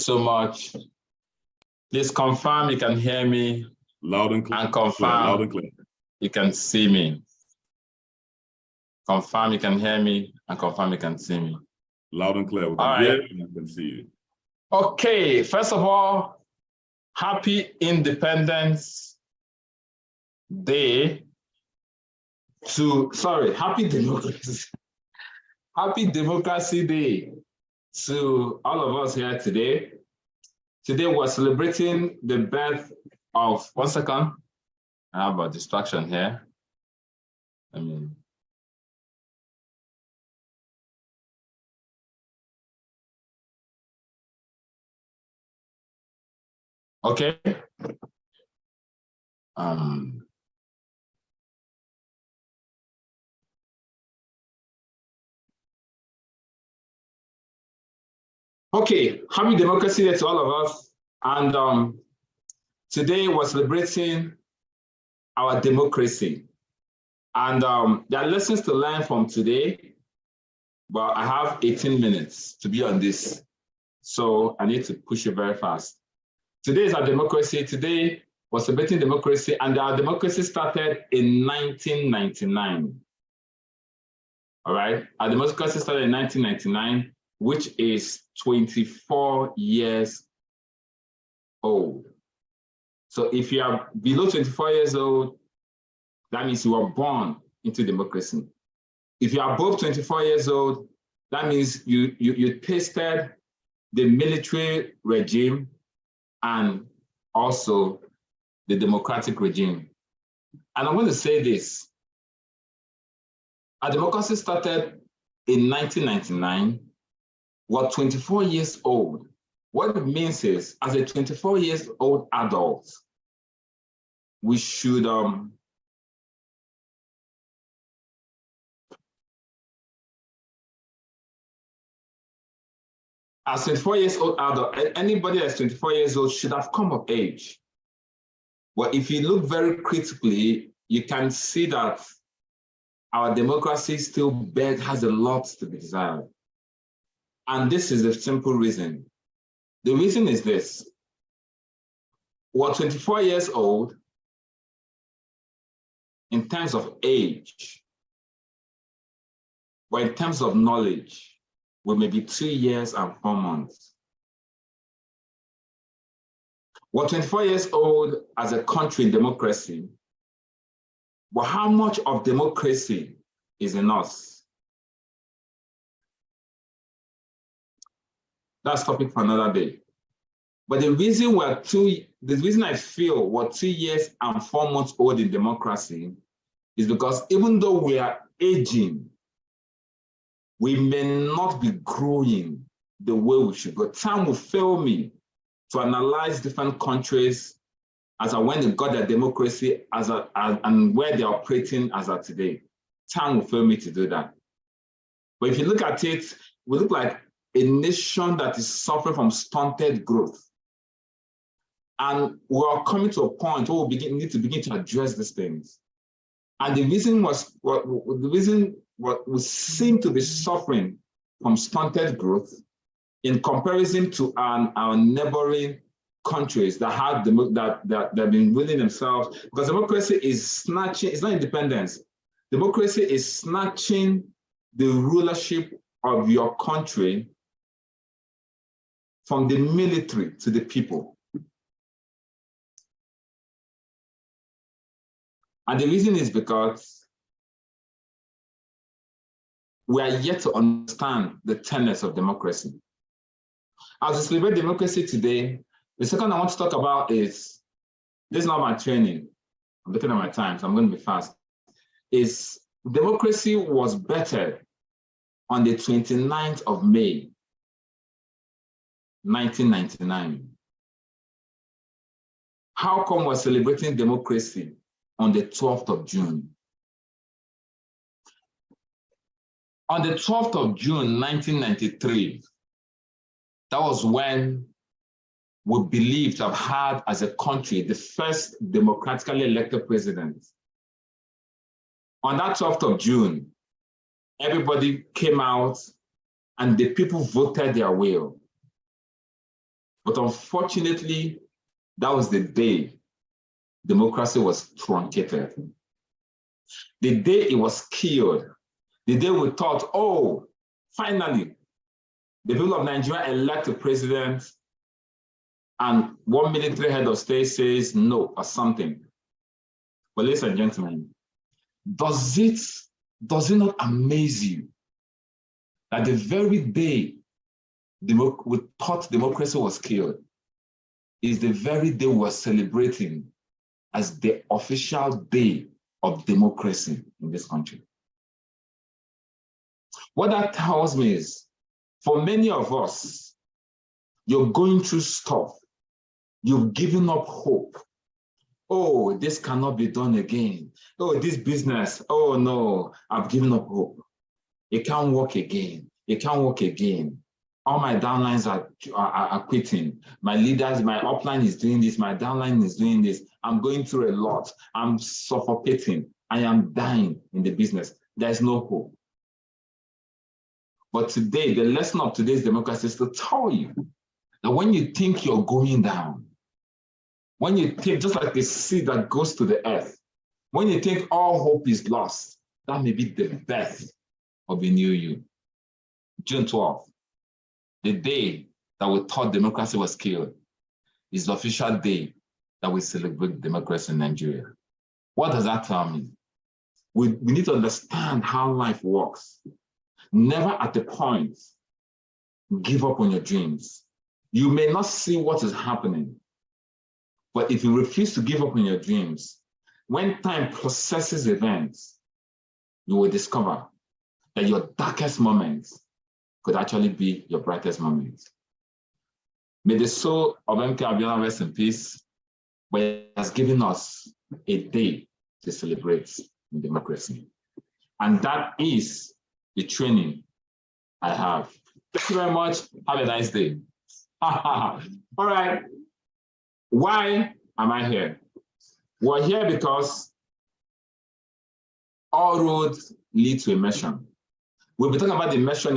So much. Please confirm you can hear me. Loud and clear. And confirm loud and clear. You can see me. Confirm you can hear me and confirm you can see me. Loud and clear. We can hear you and can see you. Okay, first of all, happy Independence Day happy Democracy. Happy Democracy Day to all of us here today. Today we're celebrating the birth of, one second, I have a distraction here. Okay. Okay, happy Democracy Day to all of us. And today we're celebrating our democracy. And there are lessons to learn from today, but I have 18 minutes to be on this. So I need to push it very fast. Today is our democracy. Today we're celebrating democracy, and our democracy started in 1999. All right, our democracy started in 1999, which is 24 years old. So if you are below 24 years old, that means you were born into democracy. If you are above 24 years old, that means you tasted the military regime and also the democratic regime. And I'm going to say this. Our democracy started in 1999. We're 24 years old. What it means is, as a 24 years old adult, we should as 24 years old adult, anybody that's 24 years old should have come of age. But if you look very critically, you can see that our democracy still has a lot to be desired. And this is the simple reason. The reason is this. We're 24 years old in terms of age, but in terms of knowledge, we may be 2 years and 4 months. We're 24 years old as a country in democracy, but how much of democracy is in us? That's topic for another day. But the reason I feel we're 2 years and 4 months old in democracy is because even though we are aging, we may not be growing the way we should go. Time will fail me to analyze different countries as when they got their democracy and where they're operating as of today. Time will fail me to do that. But if you look at it, we look like a nation that is suffering from stunted growth. And we are coming to a point where we need to begin to address these things. And the reason we seem to be suffering from stunted growth in comparison to our neighboring countries that have that have been ruling themselves, because democracy is snatching, it's not independence. Democracy is snatching the rulership of your country from the military to the people. And the reason is because we are yet to understand the tenets of democracy. As we celebrate democracy today, the second I want to talk about is, this is not my training, I'm looking at my time, so I'm going to be fast, is democracy was bettered on the 29th of May, 1999. How come we're celebrating democracy on the 12th of June? On the 12th of June, 1993, that was when we believed to have had, as a country, the first democratically elected president. On that 12th of June, everybody came out and the people voted their will. But unfortunately, that was the day democracy was truncated. The day it was killed, the day we thought, oh, finally, the people of Nigeria elect a president and one military head of state says no or something. But ladies and gentlemen, does it not amaze you that the very day we thought democracy was killed is the very day we're celebrating as the official day of democracy in this country? What that tells me is, for many of us, you're going through stuff. You've given up hope. Oh, this cannot be done again. Oh, this business, oh no, I've given up hope. It can't work again. It can't work again. All my downlines are quitting. My leaders, my upline is doing this. My downline is doing this. I'm going through a lot. I'm suffocating. I am dying in the business. There's no hope. But today, the lesson of today's democracy is to tell you that when you think you're going down, when you think, just like the seed that goes to the earth, when you think all hope is lost, that may be the birth of a new you. June 12th, the day that we thought democracy was killed, is the official day that we celebrate democracy in Nigeria. What does that tell me? We need to understand how life works. Never at the point give up on your dreams. You may not see what is happening, but if you refuse to give up on your dreams, when time processes events, you will discover that your darkest moments could actually be your brightest moments. May the soul of MK Abiola rest in peace, but it has given us a day to celebrate in democracy. And that is the training I have. Thank you very much. Have a nice day. All right. Why am I here? We're here because all roads lead to immersion. We'll be talking about immersion.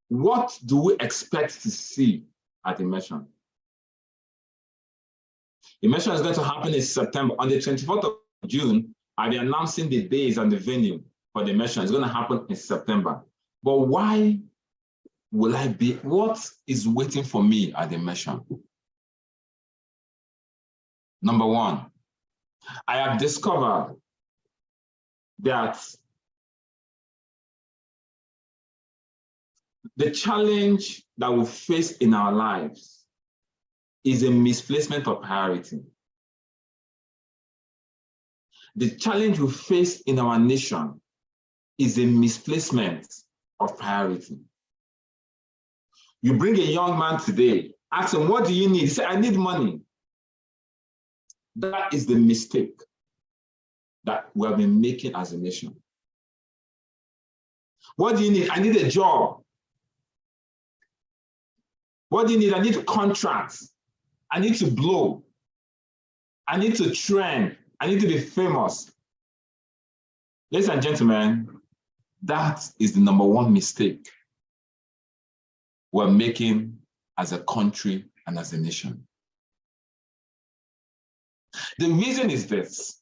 What do we expect to see at immersion? Immersion is going to happen in September. On the 24th of June, I'll be announcing the days and the venue for the immersion. It's going to happen in September. But why will I be? What is waiting for me at the immersion? Number one, I have discovered that the challenge that we face in our lives is a misplacement of priority. The challenge we face in our nation is a misplacement of priority. You bring a young man today, ask him, what do you need? He said, I need money. That is the mistake that we have been making as a nation. What do you need? I need a job. What do you need? I need contracts. I need to blow. I need to trend. I need to be famous. Ladies and gentlemen, that is the number one mistake we're making as a country and as a nation. The reason is this: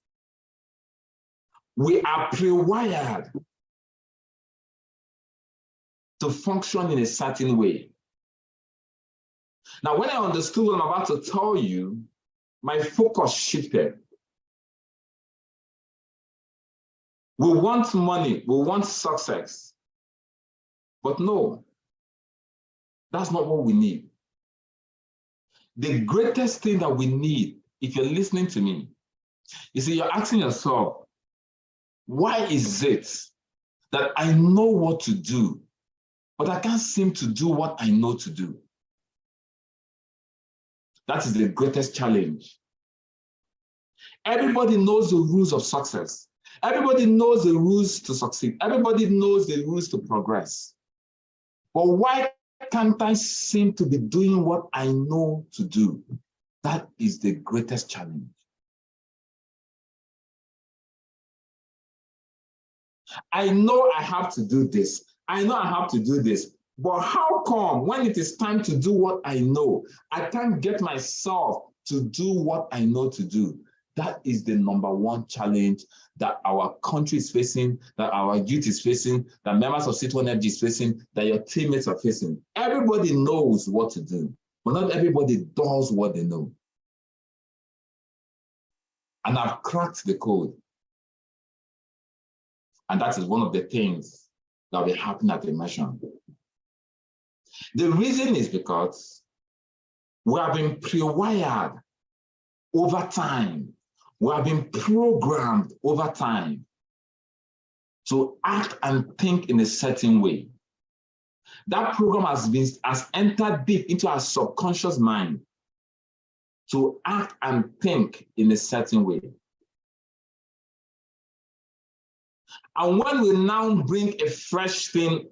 we are pre-wired to function in a certain way. Now, when I understood what I'm about to tell you, my focus shifted. We want money, we want success, but no, that's not what we need. The greatest thing that we need, if you're listening to me, is that you're asking yourself, why is it that I know what to do, but I can't seem to do what I know to do? That is the greatest challenge. Everybody knows the rules of success. Everybody knows the rules to succeed. Everybody knows the rules to progress. But why can't I seem to be doing what I know to do? That is the greatest challenge. I know I have to do this. I know I have to do this, But how come when it is time to do what I know, I can't get myself to do what I know to do? That is the number one challenge that our country is facing, that our youth is facing, that members of City1 Energy is facing, that your teammates are facing. Everybody knows what to do, but not everybody does what they know. And I've cracked the code. And that is one of the things that will happen at Immersion. The reason is because we have been pre-wired over time. We have been programmed over time to act and think in a certain way. That program has entered deep into our subconscious mind to act and think in a certain way. And when we now bring a fresh thing,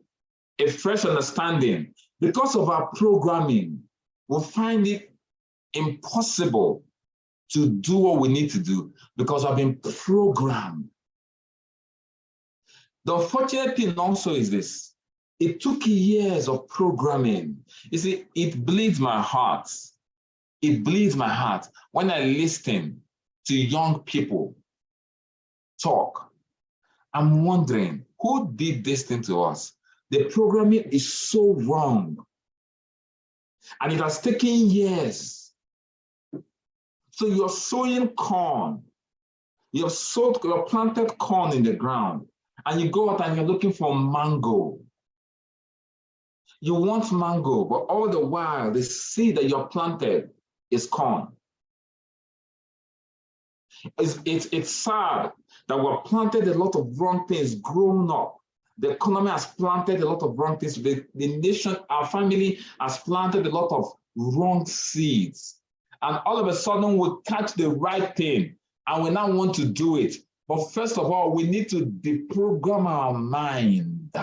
a fresh understanding, because of our programming, we'll find it impossible to do what we need to do because I've been programmed. The unfortunate thing also is this. It took years of programming. You see, it bleeds my heart. It bleeds my heart when I listen to young people talk. I'm wondering, who did this thing to us? The programming is so wrong. And it has taken years. So you're sowing corn. You've planted corn in the ground. And you go out and you're looking for mango. You want mango, but all the while, the seed that you're planted is corn. It's sad that we've planted a lot of wrong things growing up. The economy has planted a lot of wrong things. The nation, our family has planted a lot of wrong seeds. And all of a sudden we catch the right thing and we now want to do it. But first of all, we need to deprogram our mind.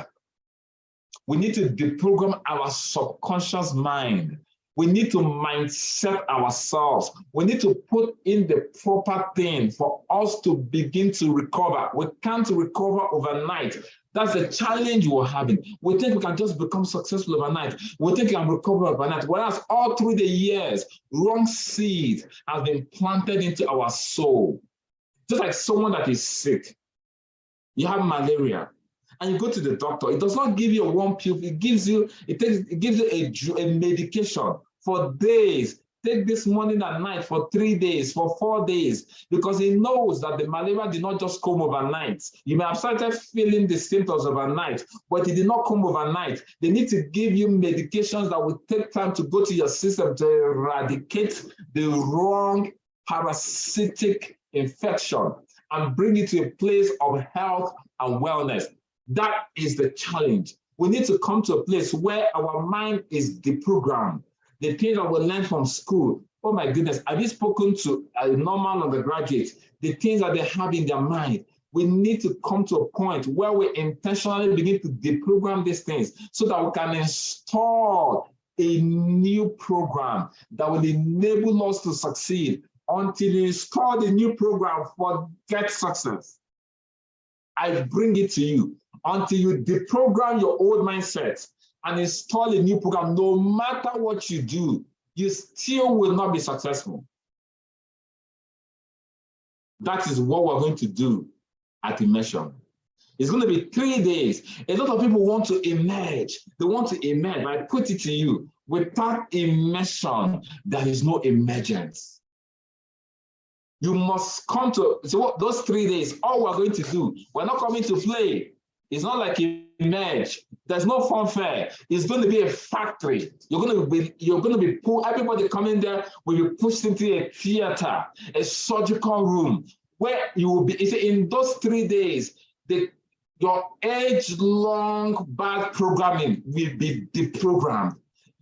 We need to deprogram our subconscious mind. We need to mindset ourselves. We need to put in the proper thing for us to begin to recover. We can't recover overnight. That's the challenge we're having. We think we can just become successful overnight. We think we can recover overnight. Whereas all through the years, wrong seed has been planted into our soul. Just like someone that is sick. You have malaria. And you go to the doctor, it does not give you a warm pill, it gives you a medication for days. Take this morning and night for 3 days, for 4 days, because he knows that the malaria did not just come overnight. You may have started feeling the symptoms overnight, but it did not come overnight. They need to give you medications that will take time to go to your system to eradicate the wrong parasitic infection and bring it to a place of health and wellness. That is the challenge. We need to come to a place where our mind is deprogrammed. The things that we learn from school, oh my goodness, have you spoken to a normal undergraduate? The things that they have in their mind, we need to come to a point where we intentionally begin to deprogram these things so that we can install a new program that will enable us to succeed. Until you install the new program, forget success. I bring it to you. Until you deprogram your old mindset and install a new program, no matter what you do, you still will not be successful. That is what we're going to do at Immersion. It's going to be 3 days. A lot of people want to emerge. They want to emerge. I put it to you, without immersion, there is no emergence. You must come to, so those 3 days, all we're going to do, we're not coming to play. It's not like Emerge. There's no fanfare. It's going to be a factory. You're going to be pulled. Everybody coming there will be pushed into a theater, a surgical room, where you will be. In those 3 days, your age-long bad programming will be deprogrammed.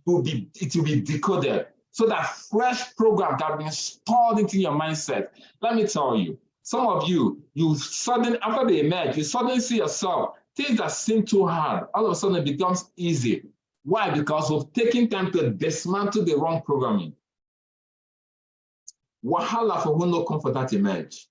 It will be decoded. So that fresh program can be installed into your mindset. Let me tell you, some of you suddenly, after they emerge, you suddenly see yourself, things that seem too hard, all of a sudden it becomes easy. Why? Because we've taken time to dismantle the wrong programming. Wahala for who no come for that emerge.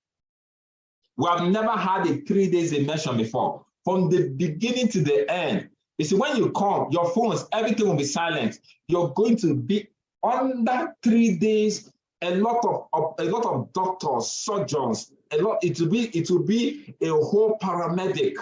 We have never had a 3 days immersion before. From the beginning to the end, You see, when you come, your phones, everything will be silent. You're going to be under 3 days. A lot of doctors, surgeons, it will be a whole paramedic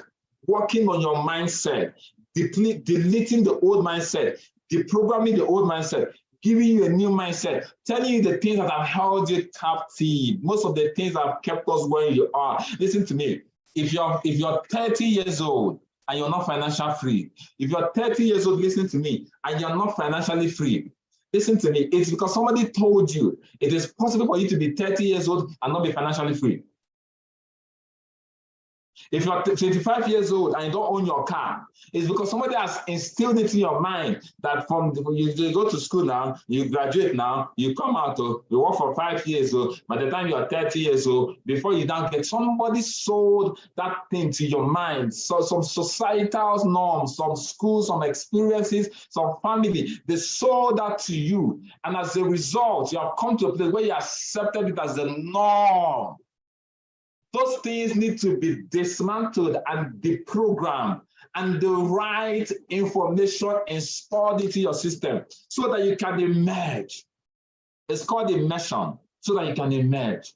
working on your mindset, deleting the old mindset, deprogramming the old mindset, giving you a new mindset, telling you the things that have held you captive, most of the things that have kept us where you are. Listen to me. If you're 30 years old and you're not financially free, if you're 30 years old, listen to me, and you're not financially free, listen to me. It's because somebody told you it is possible for you to be 30 years old and not be financially free. If you're 25 years old and you don't own your car, it's because somebody has instilled it in your mind that you go to school now, you graduate now, you come out, you work for 5 years, by the time you are 30 years old, before you don't get, somebody sold that thing to your mind. So some societal norms, some schools, some experiences, some family, they sold that to you. And as a result, you have come to a place where you accepted it as the norm. Those things need to be dismantled and deprogrammed, and the right information installed into your system so that you can emerge. It's called immersion, so that you can emerge.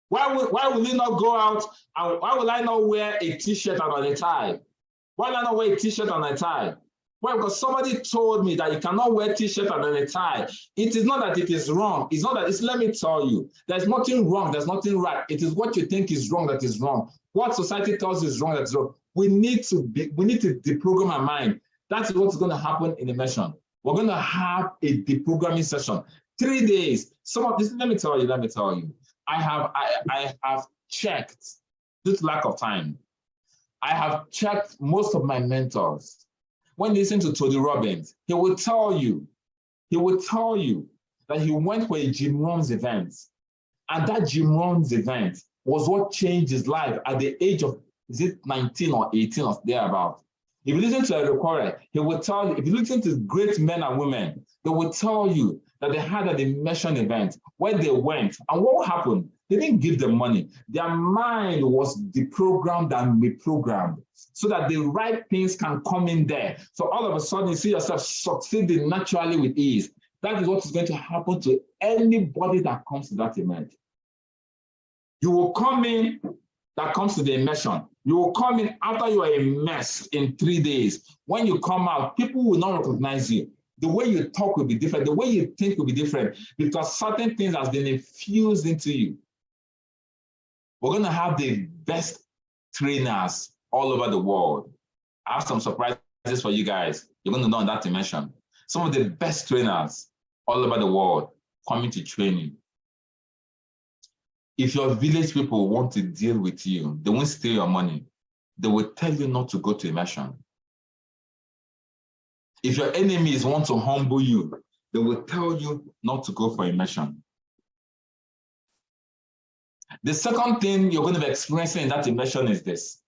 Why will you not go out, and why will I not wear a t-shirt and a tie? Why will I not wear a t-shirt and a tie? Well, because somebody told me that you cannot wear t-shirt and a tie. It is not that it is wrong. It's not that it's, let me tell you, there's nothing wrong, there's nothing right. It is what you think is wrong that is wrong. What society tells you is wrong that is wrong. We need to deprogram our mind. That's what's going to happen in Immersion. We're going to have a deprogramming session. 3 days. Some of this, let me tell you. I have checked, due to lack of time, I have checked most of my mentors. When you listen to Tony Robbins, he will tell you that he went for a Jim Rohn's event. And that Jim Rohn's event was what changed his life at the age of, is it 19 or 18 or thereabout? If you listen to a recorder, he will tell you, if you listen to great men and women, they will tell you that they had an immersion event where they went. And what happened? They didn't give them money. Their mind was deprogrammed and reprogrammed so that the right things can come in there. So all of a sudden, you see yourself succeeding naturally with ease. That is what is going to happen to anybody that comes to that event. You will come in, that comes to the immersion. You will come in after you are immersed in 3 days. When you come out, people will not recognize you. The way you talk will be different. The way you think will be different because certain things have been infused into you. We're going to have the best trainers all over the world. I have some surprises for you guys. You're going to know in that dimension. Some of the best trainers all over the world coming to train you. If your village people want to deal with you, they won't steal your money. They will tell you not to go to Immersion. If your enemies want to humble you, they will tell you not to go for Immersion. The second thing you're going to be experiencing in that immersion is this.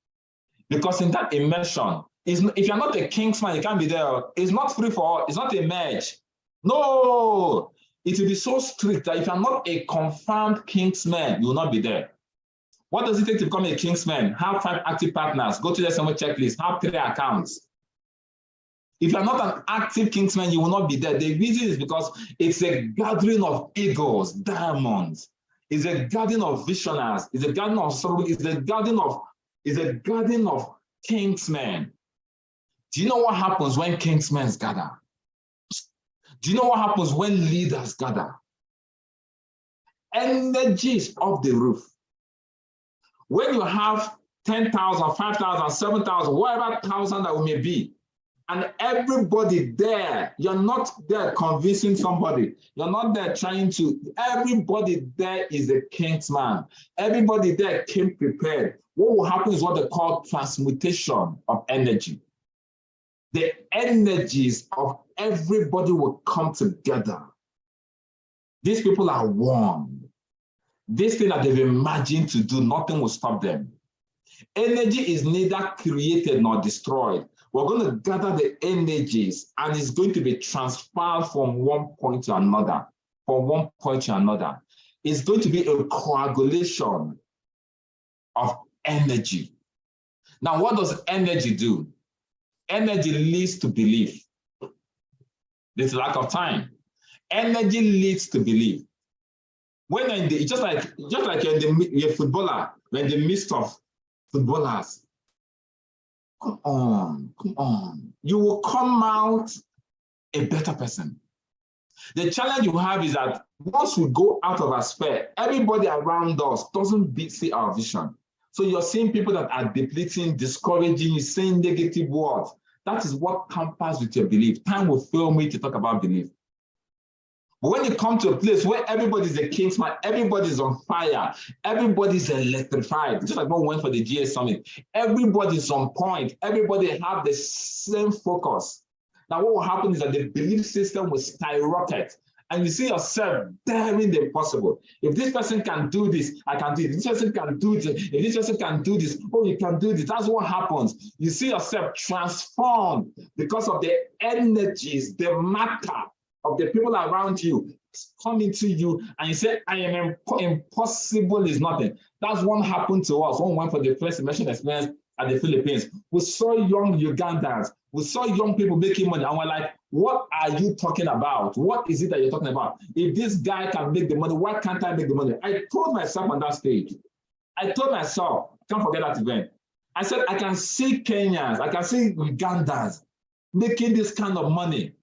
Because in that immersion, if you're not a Kingsman, you can't be there. It's not free for all. It's not a merge. No. It will be so strict that if you're not a confirmed Kingsman, you will not be there. What does it take to become a Kingsman? Have 5 active partners. Go to the SMO checklist. Have 3 accounts. If you're not an active Kingsman, you will not be there. The reason is because it's a gathering of eagles, diamonds. It's a gathering of visionaries. It's a gathering of somebody. It's a gathering of Kingsmen. Do you know what happens when Kingsmen gather? Do you know what happens when leaders gather? Energy is off the roof. When you have 10,000, 5,000, 7,000, whatever thousand that may be, and everybody there, you're not there convincing somebody. You're not there trying to, everybody there is a Kingsman. Everybody there came prepared. What will happen is what they call transmutation of energy. The energies of everybody will come together. These people are one. This thing that they've imagined to do, nothing will stop them. Energy is neither created nor destroyed. We're going to gather the energies and it's going to be transferred from one point to another, It's going to be a coagulation of energy. Now, what does energy do? energy leads to belief. There's lack of time. Energy leads to belief. When in the, just like you're a footballer, when in the midst of footballers, come on. You will come out a better person. The challenge you have is that once we go out of our sphere, everybody around us doesn't see our vision. So you're seeing people that are depleting, discouraging, saying negative words. That is what tampers with your belief. Time will fail me to talk about belief. But when you come to a place where everybody's a kingsman, everybody's on fire, everybody's electrified, just like when we went for the GA Summit, everybody's on point, everybody have the same focus. Now what will happen is that the belief system will skyrocket, and you see yourself daring the impossible. If this person can do this, I can do it. If this person can do this, if this person can do this, oh, you can do this. That's what happens. You see yourself transformed because of the energies, the matter of the people around you coming to you, and you say, I am impossible is nothing. That's what happened to us when we went for the first immersion experience at the Philippines. We saw young Ugandans, we saw young people making money, and we're like, what are you talking about? What is it that you're talking about? If this guy can make the money, why can't I make the money? I told myself on that stage, I told myself, can't forget that event. I said, I can see Kenyans, I can see Ugandans making this kind of money.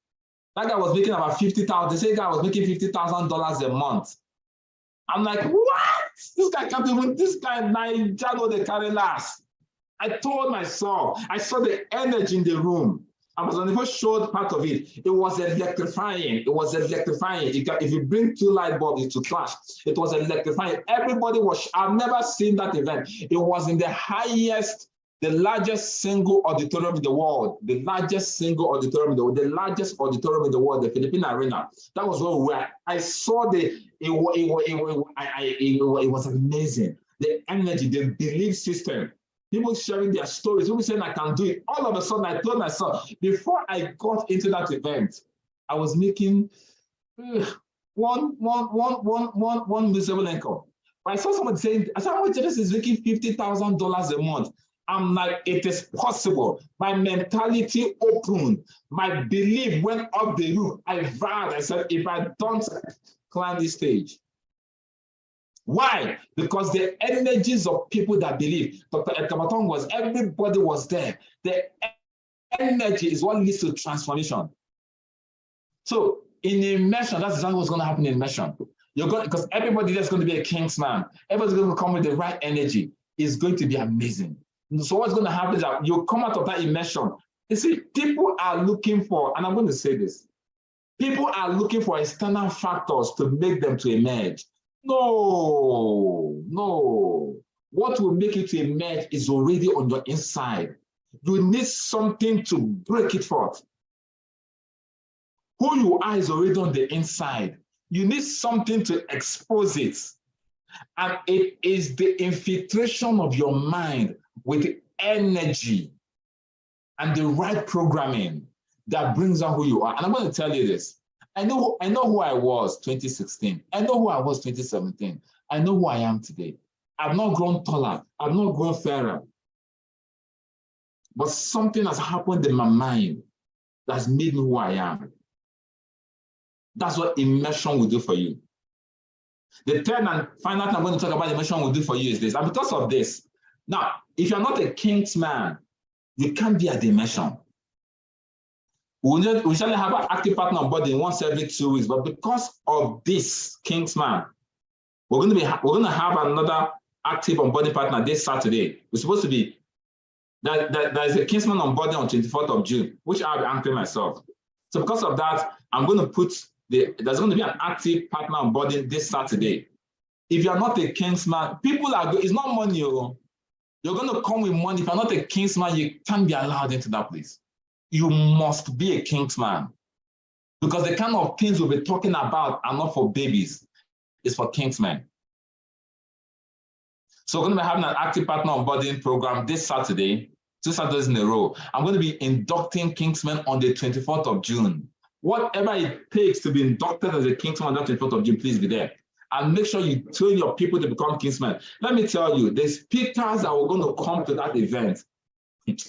That guy was making about 50,000. The same guy was making $50,000 a month. I'm like, what? This guy can't even, this guy, Naijano, they carry last. I told myself, I saw the energy in the room. I was on the first showed part of it. It was electrifying. It was electrifying. If you bring two light bulbs into clash, it was electrifying. Everybody was, I've never seen that event. It was in the highest, the largest single auditorium in the world, the largest single auditorium in the world, the largest auditorium in the world, the Philippine Arena. That was where we were. I saw it was amazing. The energy, the belief system, people sharing their stories, people saying I can do it. All of a sudden, I told myself, before I got into that event, I was making one miserable income. But I saw somebody saying, I said, oh, this is making $50,000 a month. I'm like, it is possible. My mentality opened. My belief went up the roof. I vowed, I said, if I don't climb this stage. Why? Because the energies of people that believe. Dr. Ekabaton was, everybody was there. The energy is what leads to transformation. So in immersion, that's exactly what's going to happen in immersion. You're going, because everybody that's going to be a kingsman, everybody's going to come with the right energy. It's going to be amazing. So what's going to happen is that you come out of that immersion. You see, people are looking for, and I'm going to say this, people are looking for external factors to make them to emerge. No. What will make you to emerge is already on your inside. You need something to break it forth. Who you are is already on the inside. You need something to expose it. And it is the infiltration of your mind with energy and the right programming that brings out who you are. And I'm going to tell you this. I know who I was 2016. I know who I was 2017. I know who I am today. I've not grown taller. I've not grown fairer. But something has happened in my mind that's made me who I am. That's what immersion will do for you. The third and final thing I'm going to talk about immersion will do for you is this. And because of this, now, if you're not a kingsman, you can't be at the immersion. We usually have an active partner on board once every 2 weeks, but because of this kingsman, we're going to have another active onboarding partner this Saturday. We're supposed to be there is a kingsman onboarding on 24th of June, which I'll be anchoring myself. So because of that, I'm going to put there's going to be an active partner onboarding this Saturday. If you're not a kingsman, people are it's not money. You're going to come with money. If you're not a kingsman, you can't be allowed into that place. You must be a kingsman, because the kind of things we'll be talking about are not for babies. It's for kingsmen. So we're going to be having an active partner onboarding program this Saturday, 2 Saturdays in a row. I'm going to be inducting kingsmen on the 24th of June. Whatever it takes to be inducted as a kingsman on the 24th of June, please be there. And make sure you train your people to become kingsmen. Let me tell you, the speakers that are going to come to that event,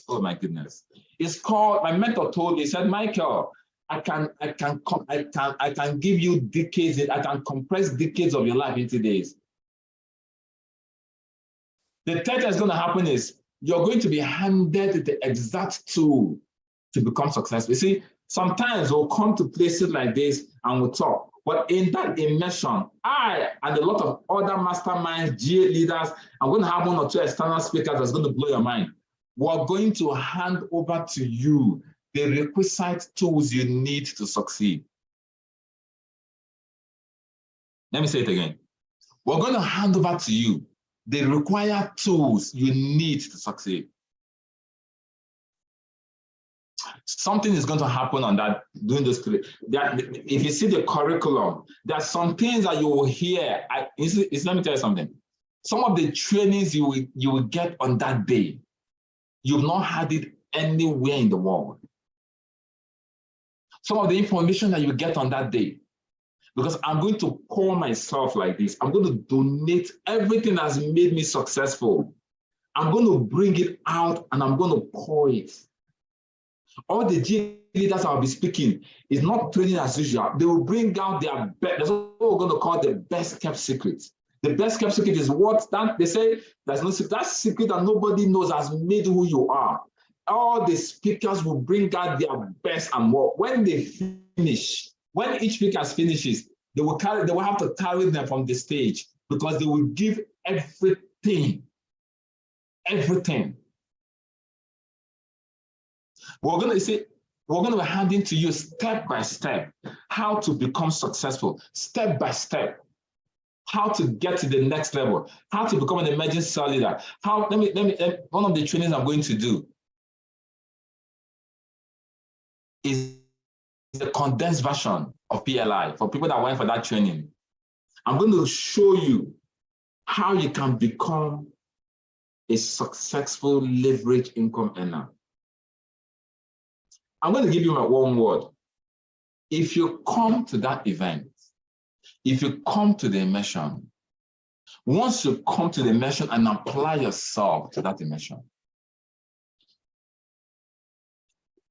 oh my goodness. It's called, my mentor told me, he said, Michael, I can give you decades, I can compress decades of your life into days. The third thing that's going to happen is you're going to be handed the exact tool to become successful. You see, sometimes we'll come to places like this and we'll talk. But in that immersion, I and a lot of other masterminds, GA leaders, I'm going to have one or two external speakers that's going to blow your mind. We're going to hand over to you the requisite tools you need to succeed. Let me say it again. We're going to hand over to you the required tools you need to succeed. Something is going to happen on that during this period. If you see the curriculum, there are some things that you will hear. Let me tell you something. Some of the trainings you will get on that day, you've not had it anywhere in the world. Some of the information that you get on that day, because I'm going to pour myself like this. I'm going to donate everything that's made me successful. I'm going to bring it out and I'm going to pour it. All the G leaders I'll be speaking is not training as usual. They will bring out their best. That's what we're going to call the best kept secrets. The best kept secret is what that they say there's no secret. That secret that nobody knows has made who you are. All the speakers will bring out their best and more. When they finish, when each speaker finishes, they will have to carry them from the stage because they will give everything. Everything. We're going to be handing to you step by step how to become successful, step by step, how to get to the next level, how to become an emerging cell leader. One of the trainings I'm going to do is the condensed version of PLI for people that went for that training. I'm going to show you how you can become a successful leverage income earner. I'm going to give you my one word. If you come to that event, if you come to the immersion, once you come to the immersion and apply yourself to that immersion,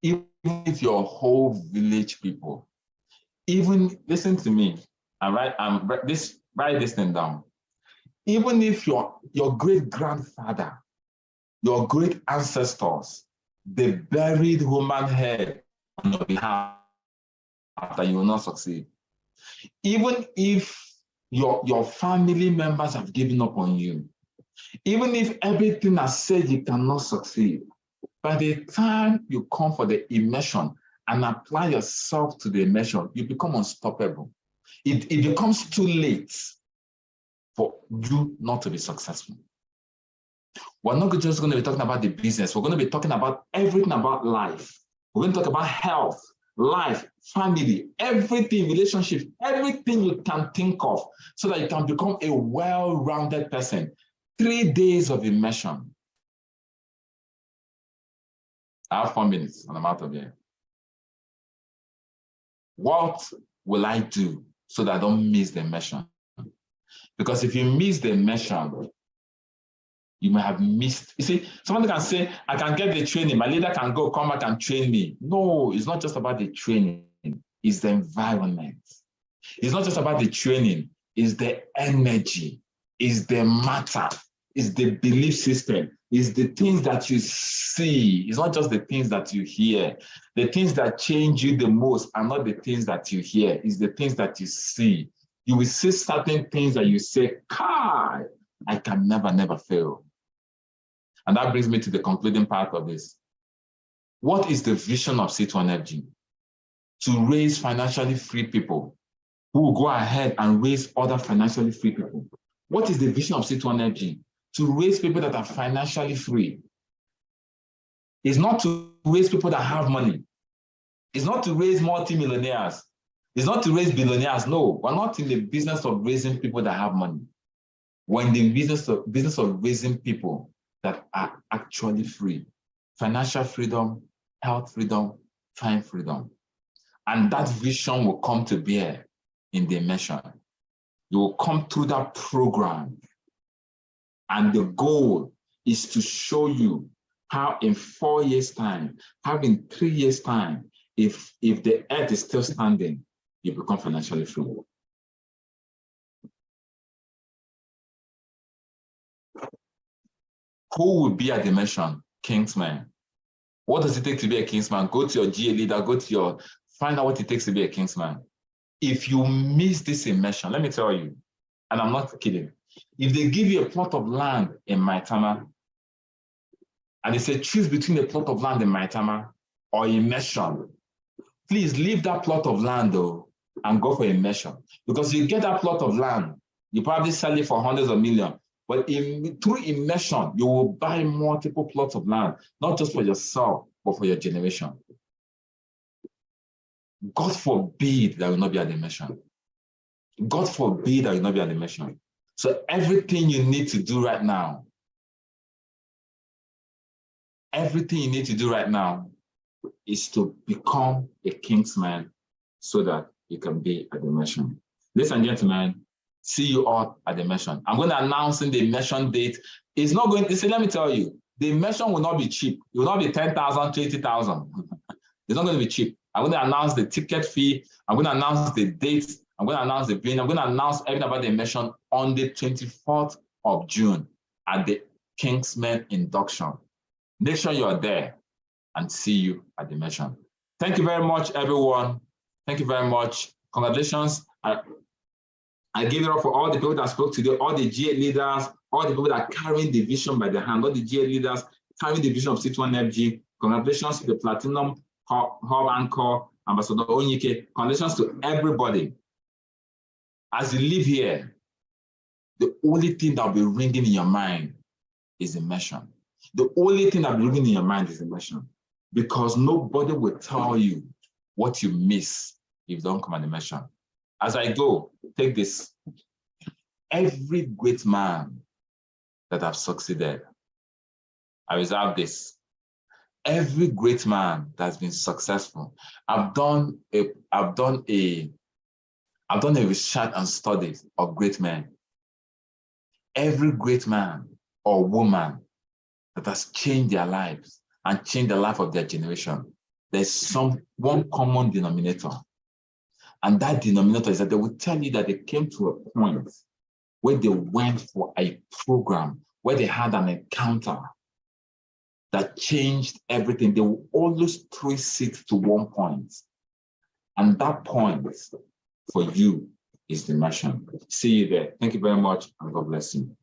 even if your whole village people, even listen to me, write this thing down. Even if your great-grandfather, your great ancestors, they buried human head on your behalf, that you will not succeed. Even if your family members have given up on you, even if everything has said you cannot succeed, by the time you come for the immersion and apply yourself to the immersion, you become unstoppable. It becomes too late for you not to be successful. We're not just going to be talking about the business. We're going to be talking about everything about life. We're going to talk about health, life, family, everything, relationships, everything you can think of so that you can become a well-rounded person. 3 days of immersion. I have 4 minutes and I'm out of here. What will I do so that I don't miss the immersion? Because if you miss the immersion, you may have missed. You see, somebody can say, I can get the training. My leader can go, come back and train me. No, it's not just about the training. It's the environment. It's not just about the training. It's the energy. It's the matter. It's the belief system. It's the things that you see. It's not just the things that you hear. The things that change you the most are not the things that you hear. It's the things that you see. You will see certain things that you say, God, I can never fail. And that brings me to the concluding part of this. What is the vision of C2 Energy? To raise financially free people who will go ahead and raise other financially free people. What is the vision of C2 Energy? To raise people that are financially free. It's not to raise people that have money. It's not to raise multimillionaires. It's not to raise billionaires. No, we're not in the business of raising people that have money. We're in the business of raising people that are actually free. Financial freedom, health freedom, time freedom. And that vision will come to bear in the immersion. You will come through that program. And the goal is to show you how in 4 years' time, how in 3 years' time, if the earth is still standing, you become financially free. Who will be at the mission? Kingsman. What does it take to be a Kingsman? Go to your GA leader, find out what it takes to be a Kingsman. If you miss this immersion, let me tell you, and I'm not kidding, if they give you a plot of land in Maitama, and they say choose between a plot of land in Maitama or immersion, please leave that plot of land though and go for immersion. Because you get that plot of land, you probably sell it for hundreds of millions. But through immersion, you will buy multiple plots of land, not just for yourself, but for your generation. God forbid that will not be at the immersion. God forbid that will not be at the immersion. So everything you need to do right now, is to become a Kingsman so that you can be at the immersion. Ladies and gentlemen, see you all at the immersion. I'm going to announce the immersion date. It's not going to, let me tell you, the immersion will not be cheap. It will not be 10,000, 20,000. It's not going to be cheap. I'm going to announce the ticket fee. I'm going to announce the dates. I'm going to announce the venue. I'm going to announce everything about the immersion on the 24th of June at the Kingsman induction. Make sure you are there and see you at the immersion. Thank you very much, everyone. Thank you very much. Congratulations. I give it up for all the people that spoke today, all the GA leaders, all the people that are carrying the vision by the hand, all the GA leaders carrying the vision of C2NFG. Congratulations to the Platinum Hub Anchor, Ambassador Onyike. Congratulations to everybody. As you live here, the only thing that will be ringing in your mind is immersion. The only thing that will be ringing in your mind is immersion. Because nobody will tell you what you miss if you don't come at immersion. As I go, take this. Every great man that have succeeded, I reserve this. Every great man that's been successful, I've done a research and studies of great men. Every great man or woman that has changed their lives and changed the life of their generation, there's one common denominator. And that denominator is that they will tell you that they came to a point where they went for a program, where they had an encounter that changed everything. They will always trace it to one point. And that point for you is the immersion. See you there. Thank you very much, and God bless you.